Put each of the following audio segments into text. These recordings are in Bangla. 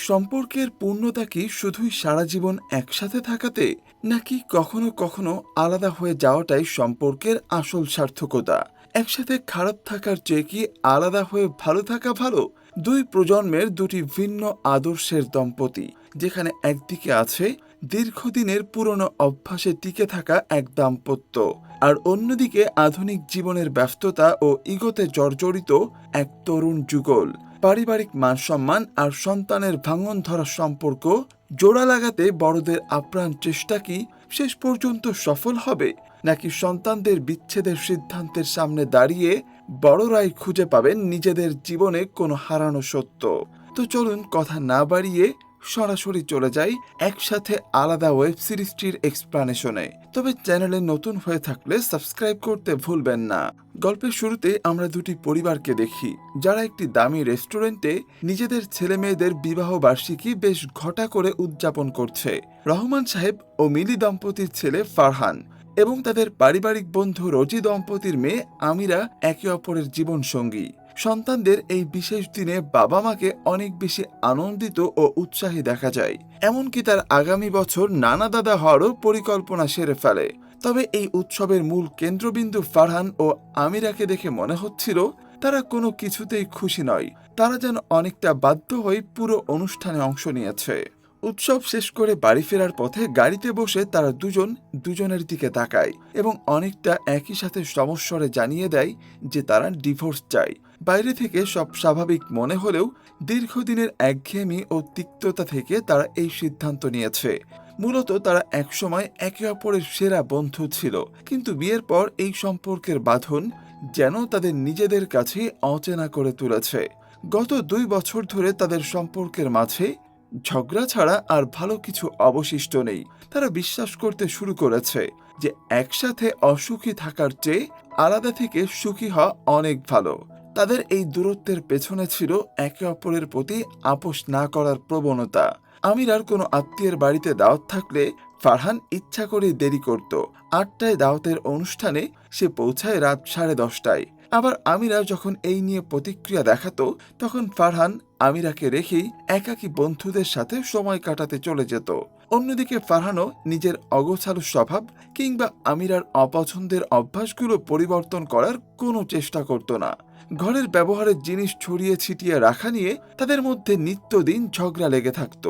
সম্পর্কের পূর্ণতা কি শুধুই সারা জীবন একসাথে থাকাতে, নাকি কখনো কখনো আলাদা হয়ে যাওয়াটাই সম্পর্কের আসল সার্থকতা? একসাথে খারাপ থাকার চেয়ে কি আলাদা হয়ে ভালো থাকা ভালো? দুই প্রজন্মের দুটি ভিন্ন আদর্শের দম্পতি, যেখানে একদিকে আছে দীর্ঘদিনের পুরনো অভ্যাসে টিকে থাকা এক দাম্পত্য, আর অন্যদিকে আধুনিক জীবনের ব্যস্ততা ও ইগোতে জর্জরিত এক তরুণ যুগল। পারিবারিক মান-সম্মান আর সন্তানের ভাঙন ধরা সম্পর্ক জোড়া লাগাতে বড়দের আপ্রাণ চেষ্টা কি শেষ পর্যন্ত সফল হবে, নাকি সন্তানদের বিচ্ছেদের সিদ্ধান্তের সামনে দাঁড়িয়ে বড়রাই খুঁজে পাবেন নিজেদের জীবনে কোনো হারানো সত্য? তো চলুন কথা না বাড়িয়ে সরাসরি চলে যাই একসাথে আলাদা ওয়েব সিরিজটির এক্সপ্লানেশনে। তবে চ্যানেলে নতুন হয়ে থাকলে সাবস্ক্রাইব করতে ভুলবেন না। গল্পের শুরুতে আমরা দুটি পরিবারকে দেখি, যারা একটি দামি রেস্টুরেন্টে নিজেদের ছেলে মেয়েদের বিবাহ বার্ষিকী বেশ ঘটা করে উদযাপন করছে। রহমান সাহেব ও মিলি দম্পতির ছেলে ফারহান এবং তাদের পারিবারিক বন্ধু রোজি দম্পতির মেয়ে আমিরা একে অপরের জীবন সঙ্গী। সন্তানদের এই বিশেষ দিনে বাবা মাকে অনেক বেশি আনন্দিত ও উৎসাহী দেখা যায়, এমনকি তার আগামী বছর নানা দাদা হওয়ারও পরিকল্পনা সেরে ফেলে। তবে এই উৎসবের মূল কেন্দ্রবিন্দু ফারহান ও আমিরাকে দেখে মনে হচ্ছিল তারা কোনো কিছুতেই খুশি নয়। তারা যেন অনেকটা বাধ্য হয়ে পুরো অনুষ্ঠানে অংশ নিয়েছে। উৎসব শেষ করে বাড়ি ফেরার পথে গাড়িতে বসে তারা দুজনের দিকে তাকায় এবং অনেকটা একই সাথে সমস্বরে জানিয়ে দেয় যে তারা ডিভোর্স চায়। বাইরে থেকে সব স্বাভাবিক মনে হলেও দীর্ঘদিনের একঘেয়েমি ও তিক্ততা থেকে তারা এই সিদ্ধান্ত নিয়েছে। মূলত তারা একসময় একে অপরের সেরা বন্ধু ছিল, কিন্তু বিয়ের পর এই সম্পর্কের বাঁধন যেন তাদের নিজেদের কাছে অচেনা করে তুলেছে। গত 2 বছর ধরে তাদের সম্পর্কের মাঝে ঝগড়া ছাড়া আর ভালো কিছু অবশিষ্ট নেই। তারা বিশ্বাস করতে শুরু করেছে যে একসাথে অসুখী থাকার চেয়ে আলাদা থেকে সুখী হওয়া অনেক ভালো। তাদের এই দূরত্বের পেছনে ছিল একে অপরের প্রতি আপোষ না করার প্রবণতা। আমিরার কোনো আত্মীয়ের বাড়িতে দাওয়াত থাকলে ফারহান ইচ্ছা করে দেরি করত। 8টায় দাওয়াতের অনুষ্ঠানে সে পৌঁছায় রাত 10:30টায়। আবার আমিরা যখন এই নিয়ে প্রতিক্রিয়া দেখাতো, তখন ফারহান আমিরাকে রেখেই একাকী বন্ধুদের সাথে সময় কাটাতে চলে যেত। অন্যদিকে ফারহানও নিজের অগোছালো স্বভাব কিংবা আমিরার অপছন্দের অভ্যাসগুলো পরিবর্তন করার কোনো চেষ্টা করত না। ঘরের ব্যবহারের জিনিস ছড়িয়ে ছিটিয়ে রাখা নিয়ে তাদের মধ্যে নিত্যদিন ঝগড়া লেগে থাকত।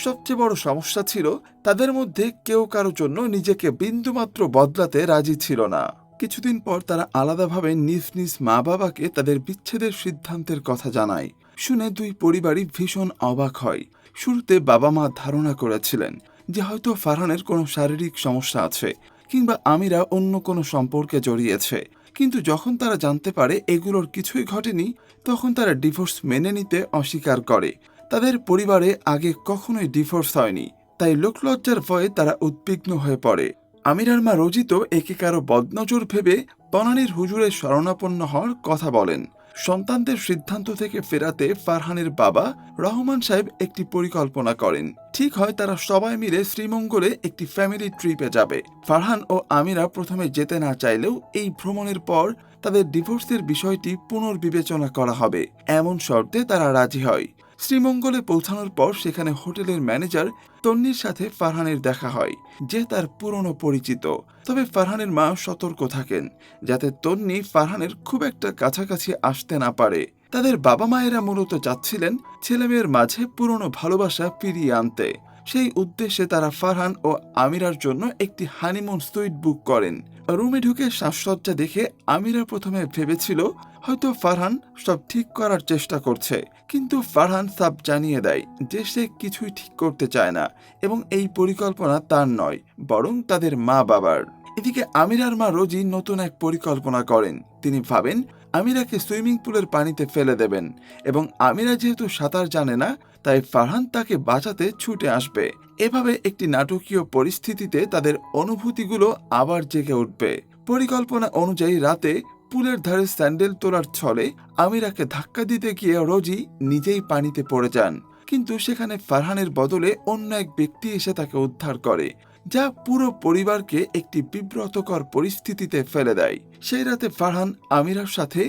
সবচেয়ে বড় সমস্যা ছিল তাদের মধ্যে কেউ কারো জন্য নিজেকে বিন্দুমাত্র বদলাতে রাজি ছিল না। কিছুদিন পর তারা আলাদাভাবে নিজ নিজ মা বাবাকে তাদের বিচ্ছেদের সিদ্ধান্তের কথা জানায়। শুনে দুই পরিবারই ভীষণ অবাক হয়। শুরুতে বাবা মা ধারণা করেছিলেন যে হয়তো ফারহানের কোনো শারীরিক সমস্যা আছে কিংবা আমিরা অন্য কোনো সম্পর্কে জড়িয়েছে, কিন্তু যখন তারা জানতে পারে এগুলোর কিছুই ঘটেনি, তখন তারা ডিভোর্স মেনে নিতে অস্বীকার করে। তাদের পরিবারে আগে কখনোই ডিভোর্স হয়নি, তাই লোকলজ্জার ভয়ে তারা উদ্বিগ্ন হয়ে পড়ে। আমিরার মা রোজি তো একে কারো বদনজর ভেবে বনানীর হুজুরে শরণাপন্ন হওয়ার কথা বলেন। সন্তানদের সিদ্ধান্ত থেকে ফেরাতে ফারহানের বাবা রহমান সাহেব একটি পরিকল্পনা করেন। ঠিক হয় তারা সবাই মিলে শ্রীমঙ্গলে একটি ফ্যামিলি ট্রিপে যাবে। ফারহান ও আমিরা প্রথমে যেতে না চাইলেও এই ভ্রমণের পর তাদের ডিভোর্সের বিষয়টি পুনর্বিবেচনা করা হবে এমন শর্তে তারা রাজি হয়। শ্রীমঙ্গলে পৌঁছানোর পর সেখানে হোটেলের ম্যানেজার তন্নির সাথে ফারহানের দেখা হয়, যে তার পুরনো পরিচিত। তবে ফারহানের মা সতর্ক থাকেন যাতে তন্নি ফারহানের খুব একটা কাছাকাছি আসতে না পারে। তাদের বাবা মায়েরা মূলত চাচ্ছিলেন ছেলেমেয়ের মাঝে পুরনো ভালোবাসা ফিরিয়ে আনতে। সেই উদ্দেশ্যে তারা ফারহান ও আমিরার জন্য একটি হানিমুন সুইট বুক করেন। রুমে ঢুকে সাজসজ্জা দেখে আমিরা প্রথমে ভেবেছিল হয়তো ফারহান সব ঠিক করার চেষ্টা করছে, কিন্তু ফারহান সাব জানিয়ে দেয় যে সে কিছুই ঠিক করতে চায় না এবং এই পরিকল্পনা তার নয়, বরং তাদের মা বাবার। এদিকে আমিরার মা রোজি নতুন এক পরিকল্পনা করেন। তিনি ভাবেন আমিরাকে সুইমিং পুলের পানিতে ফেলে দেবেন এবং আমিরা যেহেতু সাঁতার জানে না, তাই ফারহান তাকে বাঁচাতে ছুটে আসবে। এভাবে একটি নাটকীয় পরিস্থিতিতে তাদের অনুভূতিগুলো আবার জেগে উঠবে। পরিকল্পনা অনুযায়ী রাতে পুলের ধারে স্যান্ডেল তোলার ছলে আমিরাকে ধাক্কা দিতে গিয়ে রোজি নিজেই পানিতে পড়ে যান, কিন্তু সেখানে ফারহানের বদলে অন্য এক ব্যক্তি এসে তাকে উদ্ধার করে, যা পুরো পরিবারকে একটি বিব্রতকর পরিস্থিতিতে ফেলে দেয়। সেই রাতে ফারহান আমিরার সাথে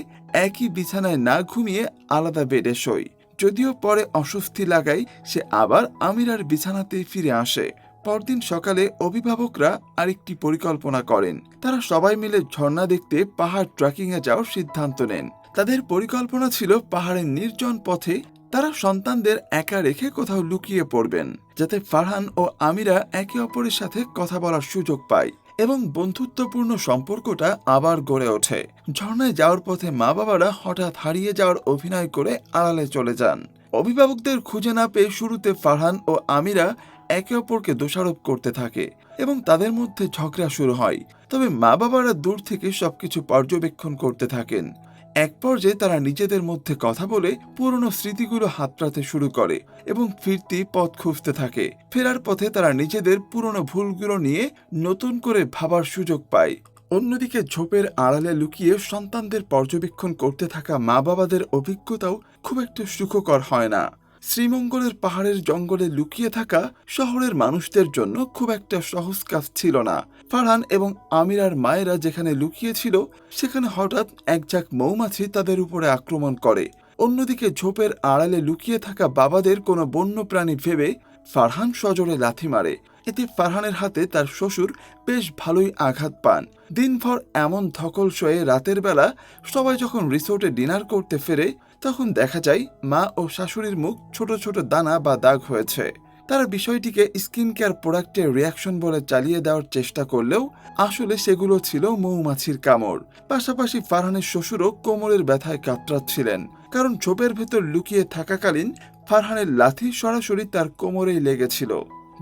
একই বিছানায় না ঘুমিয়ে আলাদা বেডে শোয়। যদিও পরে অস্বস্তি লাগায় সে আবার আমিরার বিছানাতেই ফিরে আসে। পরদিন সকালে অভিভাবকরা আরেকটি পরিকল্পনা করেন। তারা সবাই মিলে ঝর্ণা দেখতে পাহাড় ট্রেকিংয়ে যাওয়ার সিদ্ধান্ত নেন। তাদের পরিকল্পনা ছিল পাহাড়ের নির্জন পথে তারা সন্তানদের একা রেখে কোথাও লুকিয়ে পড়বেন, যাতে ফারহান ও আমিরা একে অপরের সাথে কথা বলার সুযোগ পায় এবং বন্ধুত্বপূর্ণ সম্পর্কটা আবার গড়ে ওঠে। ঝর্ণায় যাওয়ার পথে মা বাবারা হঠাৎ হারিয়ে যাওয়ার অভিনয় করে আড়ালে চলে যান। অভিভাবকদের খুঁজে না পেয়ে শুরুতে ফারহান ও আমিরা একে অপরকে দোষারোপ করতে থাকে এবং তাদের মধ্যে ঝগড়া শুরু হয়। তবে মা বাবারা দূর থেকে সবকিছু পর্যবেক্ষণ করতে থাকেন। এক পর্যায়ে তারা নিজেদের মধ্যে কথা বলে পুরনো স্মৃতিগুলো হাতড়াতে শুরু করে এবং ফিরতি পথ খুঁজতে থাকে। ফেরার পথে তারা নিজেদের পুরনো ভুলগুলো নিয়ে নতুন করে ভাবার সুযোগ পায়। অন্যদিকে ঝোপের আড়ালে লুকিয়ে সন্তানদের পর্যবেক্ষণ করতে থাকা মা বাবাদের অভিজ্ঞতাও খুব একটা সুখকর হয় না। শ্রীমঙ্গলের পাহাড়ের জঙ্গলে লুকিয়ে থাকা শহরের মানুষদের জন্য খুব একটা সহজ কাজ ছিল না। ফারহান এবং আমিরার মায়েরা যেখানে লুকিয়েছিল সেখানে হঠাৎ এক ঝাঁক মৌমাছি তাদের উপরে আক্রমণ করে। অন্যদিকে ঝোপের আড়ালে লুকিয়ে থাকা বাবাদের কোনো বন্য প্রাণী ভেবে ফারহান সজোরে লাথি মারে। এতে ফারহানের হাতে তার শ্বশুর বেশ ভালোই আঘাত পান। দিনভর এমন ধকল সয়ে রাতের বেলা সবাই যখন রিসোর্টে ডিনার করতে ফেরে তখন দেখা যায় মা ও শাশুড়ির মুখ ছোট ছোট দানা বা দাগ হয়েছে। তারা বিষয়টিকে স্কিন কেয়ার প্রোডাক্টের রিয়াকশন বলে চালিয়ে দেওয়ার চেষ্টা করলেও আসলে সেগুলো ছিল মৌমাছির কামড়। পাশাপাশি ফারহানের শ্বশুরও কোমরের ব্যথায় কাতরাচ্ছিলেন, কারণ ঝোপের ভেতর লুকিয়ে থাকাকালীন ফারহানের লাথি সরাসরি তার কোমরেই লেগেছিল।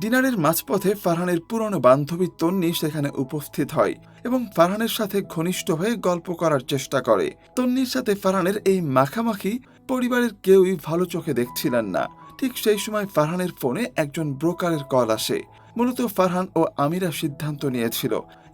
ডিনারের মাঝপথে ফারহানের পুরনো বান্ধবী তন্নি সেখানে উপস্থিত হয় এবং ফারহানের সাথে ঘনিষ্ঠ হয়ে গল্প করার চেষ্টা করে। তন্নির সাথে ফারহানের এই মাখামাখি পরিবারের কেউই ভালো চোখে দেখছিলেন না। ঠিক সেই সময় ফারহানের ফোনে একজন ব্রোকারের কল আসে। মূলত ফারহান ও আমিরা সিদ্ধান্ত নিয়েছিল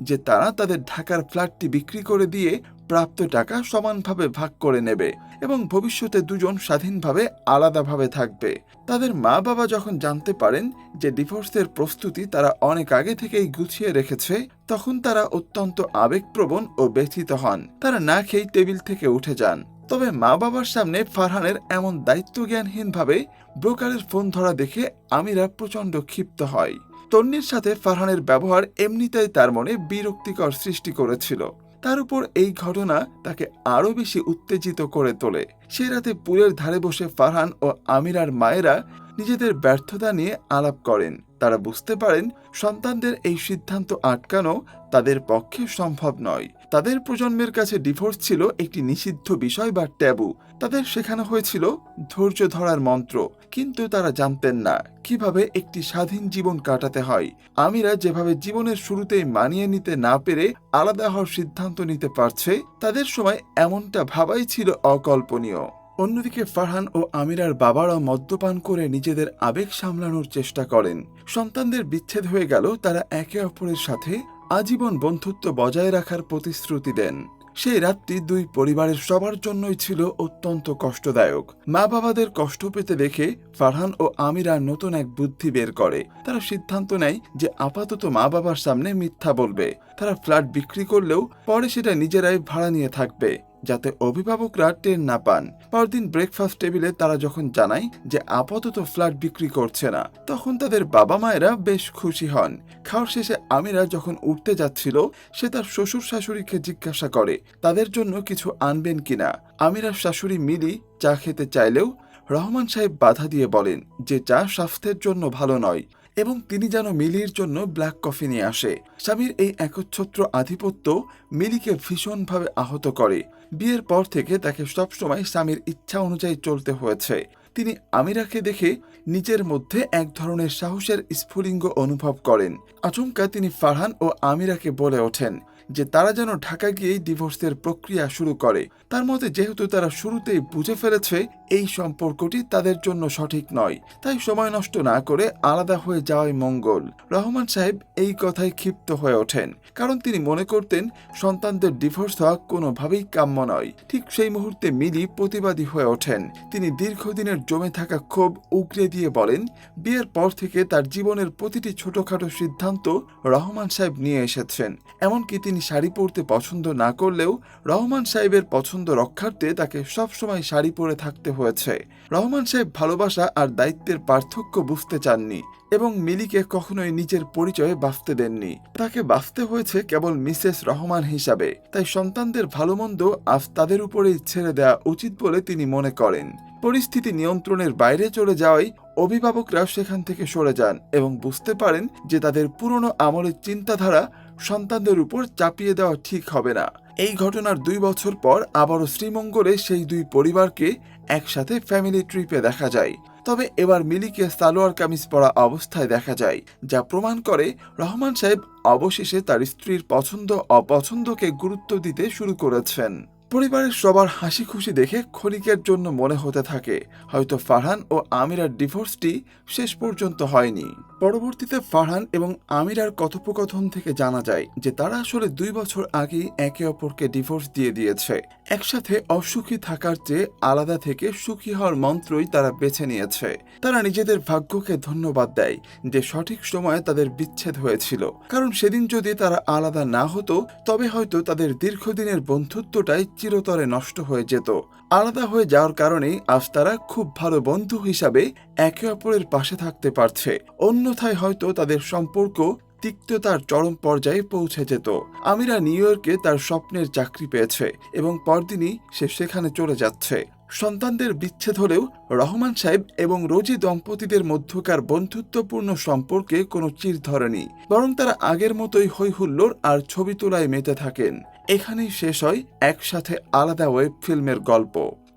যে তারা তাদের ঢাকার ফ্ল্যাটটি বিক্রি করে দিয়ে প্রাপ্ত টাকা সমানভাবে ভাগ করে নেবে এবং ভবিষ্যতে দুজন স্বাধীনভাবে আলাদাভাবে থাকবে। তাদের মা বাবা যখন জানতে পারেন যে ডিভোর্সের প্রস্তুতি তারা অনেক আগে থেকেই গুছিয়ে রেখেছে, তখন তারা অত্যন্ত আবেগপ্রবণ ও ব্যথিত হন। তারা না খেয়ে টেবিল থেকে উঠে যান। তবে মা বাবার সামনে ফারহানের এমন দায়িত্বজ্ঞানহীনভাবে ব্রোকারের ফোন ধরা দেখে আমিরা প্রচণ্ড ক্ষিপ্ত হয়। তন্নির সাথে ফারহানের ব্যবহার এমনিতেই তার মনে বিরক্তিকর সৃষ্টি করেছিল। তার উপর এই ঘটনা তাকে আরো বেশি উত্তেজিত করে তোলে। সে রাতে পুলের ধারে বসে ফারহান ও আমিরার মায়েরা নিজেদের ব্যর্থতা নিয়ে আলাপ করেন। তারা বুঝতে পারেন সন্তানদের এই সিদ্ধান্ত আটকানো তাদের পক্ষে সম্ভব নয়। তাদের প্রজন্মের কাছে ডিভোর্স ছিল একটি নিষিদ্ধ বিষয় বা ট্যাবু। তাদের শেখানো হয়েছিল ধৈর্য ধরার মন্ত্র, কিন্তু তারা জানতেন না কিভাবে একটি স্বাধীন জীবন কাটাতে হয়। আমিরা যেভাবে জীবনের শুরুতেই মানিয়ে নিতে না পেরে আলাদা হওয়ার সিদ্ধান্ত নিতে পারছে, তাদের সময় এমনটা ভাবাই ছিল অকল্পনীয়। অন্যদিকে ফারহান ও আমিরার বাবারা মদ্যপান করে নিজেদের আবেগ সামলানোর চেষ্টা করেন। সন্তানদের বিচ্ছেদ হয়ে গেল, তারা একে অপরের সাথে আজীবন বন্ধুত্ব বজায় রাখার প্রতিশ্রুতি দেন। সেই রাতটি দুই পরিবারের সবার জন্যই ছিল অত্যন্ত কষ্টদায়ক। মা বাবাদের কষ্ট পেতে দেখে ফারহান ও আমিরা নতুন এক বুদ্ধি বের করে। তারা সিদ্ধান্ত নেয় যে আপাতত মা বাবার সামনে মিথ্যা বলবে। তারা ফ্ল্যাট বিক্রি করলেও পরে সেটা নিজেরাই ভাড়া নিয়ে থাকবে, যাতে অভিভাবকরা টের না পান। পরদিন ব্রেকফাস্ট টেবিলে তারা যখন জানায় যে আপাতত ফ্ল্যাট বিক্রি করছে না, তখন তাদের বাবা মায়েরা বেশ খুশি হন। খাওয়ার শেষে আমিরা যখন উঠতে যাচ্ছিল, সে তার শ্বশুর শাশুড়িকে জিজ্ঞাসা করে তাদের জন্য কিছু আনবেন কিনা। আমিরার শাশুড়ি মিলি চা খেতে চাইলেও রহমান সাহেব বাধা দিয়ে বলেন যে চা স্বাস্থ্যের জন্য ভালো নয় এবং তিনি যেন মিলির জন্য ব্ল্যাক কফি নিয়ে আসে। স্বামীর এই একচ্ছত্র আধিপত্য মিলিকে ভীষণভাবে আহত করে। বিয়ের পর থেকে তাকে সবসময় স্বামীর ইচ্ছা অনুযায়ী চলতে হয়েছে। তিনি আমিরাকে দেখে নিজের মধ্যে এক ধরনের সাহসের স্ফুলিঙ্গ অনুভব করেন। আচমকা তিনি ফারহান ও আমিরাকে বলে ওঠেন যে তারা যেন ঢাকা গিয়েই ডিভোর্সের প্রক্রিয়া শুরু করে। তার মতে যেহেতু তারা শুরুতেই বুঝে ফেলেছে এই সম্পর্কটি তাদের জন্য সঠিক নয়, তাই সময় নষ্ট না করে আলাদা হয়ে যাওয়াই মঙ্গল। রহমান সাহেব এই কথায় ক্ষিপ্ত হয়ে ওঠেন, কারণ তিনি মনে করতেন সন্তানদের ডিভোর্স হওয়া কোনোভাবেই কাম্য নয়। ঠিক সেই মুহূর্তে মিলি প্রতিবাদী হয়ে ওঠেন। তিনি দীর্ঘদিনের জমে থাকা ক্ষোভ উগরে দিয়ে বলেন বিয়ের পর থেকে তার জীবনের প্রতিটি ছোটখাটো সিদ্ধান্ত রহমান সাহেব নিয়ে এসেছেন। এমনকি তিনি তিনি শাড়ি পরতে পছন্দ না করলেও রহমান সাহেবের পছন্দ রক্ষার্থে তাকে সবসময় শাড়ি পরে থাকতে হয়েছে। রহমান সাহেব ভালোবাসা আর দায়িত্বের পার্থক্য বুঝতে চাননি এবং মিলিকে কখনোই নিজের পরিচয়ে বাঁচতে দেননি। তাকে বাঁচতে হয়েছে কেবল মিসেস রহমান হিসাবে। তাই সন্তানদের ভালো মন্দ আজ তাদের উপরেই ছেড়ে দেওয়া উচিত বলে তিনি মনে করেন। পরিস্থিতি নিয়ন্ত্রণের বাইরে চলে যাওয়ায় অভিভাবকরা সেখান থেকে সরে যান এবং বুঝতে পারেন যে তাদের পুরনো আমলের চিন্তাধারা সন্তানদের উপর চাপিয়ে দেওয়া ঠিক হবে না। এই ঘটনার 2 বছর পর আবারও শ্রীমঙ্গলে সেই দুই পরিবারকে একসাথে ফ্যামিলি ট্রিপে দেখা যায়। তবে এবার মিলিকে সালোয়ার কামিজ পরা অবস্থায় দেখা যায়, যা প্রমাণ করে রহমান সাহেব অবশেষে তার স্ত্রীর পছন্দ অপছন্দকে গুরুত্ব দিতে শুরু করেছেন। পরিবারের সবার হাসি খুশি দেখে ক্ষণিকের জন্য মনে হতে থাকে হয়তো ফারহান ও আমিরার ডিভোর্সটি শেষ পর্যন্ত হয়নি। পরবর্তীতে ফারহান এবং আমিরার কথোপকথন থেকে জানা যায় যে তারা আসলে 2 বছর আগেই একে অপরকে ডিভোর্স দিয়ে দিয়েছে। একসাথে অসুখী থাকার চেয়ে আলাদা থেকে সুখী হওয়ার মন্ত্রই তারা বেছে নিয়েছে। তারা নিজেদের ভাগ্যকে ধন্যবাদ দেয় যে সঠিক সময়ে তাদের বিচ্ছেদ হয়েছিল, কারণ সেদিন যদি তারা আলাদা না হতো তবে হয়তো তাদের দীর্ঘদিনের বন্ধুত্বটাই চিরতরে নষ্ট হয়ে যেত। আলাদা হয়ে যাওয়ার কারণেই আজ তারা খুব ভালো বন্ধু হিসাবে একে অপরের পাশে থাকতে পারছে। অন্যথায় হয়তো তাদের সম্পর্ক তিক্ততার চরম পর্যায়ে পৌঁছে যেত। আমিরা নিউ ইয়র্কে তার স্বপ্নের চাকরি পেয়েছে এবং পরদিনই সে সেখানে চলে যাচ্ছে। সন্তানদের বিচ্ছেদ হলেও রহমান সাহেব এবং রোজি দম্পতিদের মধ্যকার বন্ধুত্বপূর্ণ সম্পর্কে কোনো চির ধরেনি, বরং তারা আগের মতোই হৈ হুল্লোড় আর ছবি তোলায় মেতে থাকেন। এখানেই শেষ হয় একসাথে আলাদা ওয়েব ফিল্মের গল্প।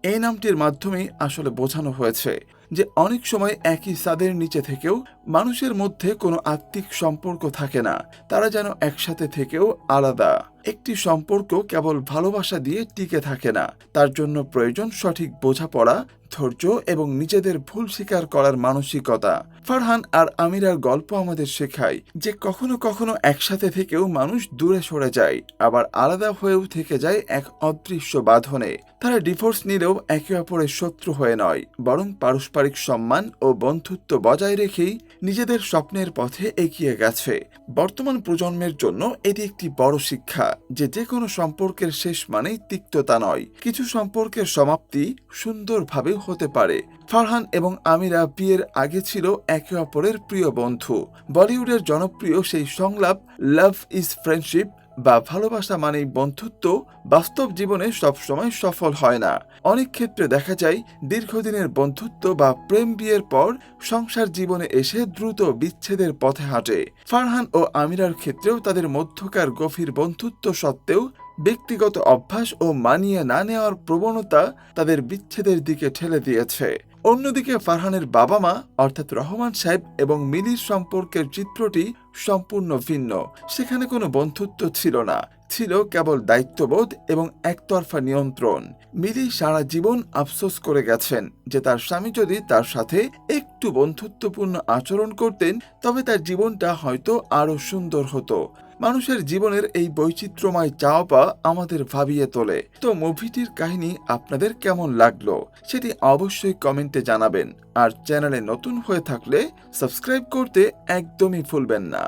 এই নামটির মাধ্যমেই আসলে বোঝানো হয়েছে যে অনেক সময় একই ছাদের নিচে থেকেও মানুষের মধ্যে কোনো আত্মিক সম্পর্ক থাকে না, তারা যেন একসাথে থেকেও আলাদা। একটি সম্পর্ক কেবল ভালোবাসা দিয়ে টিকে থাকে না, তার জন্য প্রয়োজন সঠিক বোঝাপড়া, ধৈর্য এবং নিজেদের ভুল স্বীকার করার মানসিকতা। ফারহান আর আমিরার গল্প আমাদের শেখায় যে কখনো কখনো একসাথে থেকেও মানুষ দূরে সরে যায়, আবার আলাদা হয়েও থেকে যায় এক অদৃশ্য বাঁধনে। তারা ডিভোর্স নিলেও একে অপরের শত্রু হয়ে নয়, বরং পারস্পরিক সম্মান ও বন্ধুত্ব বজায় রেখেই নিজেদের স্বপ্নের পথে এগিয়ে গেছে। বর্তমান প্রজন্মের জন্য এটি একটি বড় শিক্ষা যে যে কোনো সম্পর্কের শেষ মানেই তিক্ততা নয়, কিছু সম্পর্কের সমাপ্তি সুন্দরভাবে হতে পারে। ফারহান এবং আমিরা বিয়ের আগে ছিল একে অপরের প্রিয় বন্ধু। বলিউডের জনপ্রিয় সেই সংলাপ লাভ ইজ ফ্রেন্ডশিপ বা ভালোবাসা মানেই বন্ধুত্ব বাস্তব জীবনে সবসময় সফল হয় না। অনেক ক্ষেত্রে দেখা যায় দীর্ঘদিনের বন্ধুত্ব বা প্রেম বিয়ের পর সংসার জীবনে এসে দ্রুত বিচ্ছেদের পথে হাঁটে। ফারহান ও আমিরার ক্ষেত্রেও তাদের মধ্যকার গভীর বন্ধুত্ব সত্ত্বেও ব্যক্তিগত অভ্যাস ও মানিয়ে না নেওয়ার প্রবণতা তাদের বিচ্ছেদের দিকে ঠেলে দিয়েছে। অন্যদিকে ফারহানের বাবা মা অর্থাৎ রহমান সাহেব এবং মিলির সম্পর্কের চিত্রটি সম্পূর্ণ ভিন্ন। সেখানে কোনো বন্ধুত্ব ছিল না, ছিল কেবল দায়িত্ববোধ এবং একতরফা নিয়ন্ত্রণ। মিলি সারা জীবন আফসোস করে গেছেন যে তার স্বামী যদি তার সাথে একটু বন্ধুত্বপূর্ণ আচরণ করতেন তবে তার জীবনটা হয়তো আরো সুন্দর হতো। মানুষের জীবনের এই বৈচিত্র্যময় চাওয়া পাওয়া আমাদের ভাবিয়ে তোলে। তো মুভিটির কাহিনী আপনাদের কেমন লাগলো সেটি অবশ্যই কমেন্টে জানাবেন, আর চ্যানেলে নতুন হয়ে থাকলে সাবস্ক্রাইব করতে একদমই ভুলবেন না।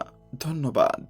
ধন্যবাদ।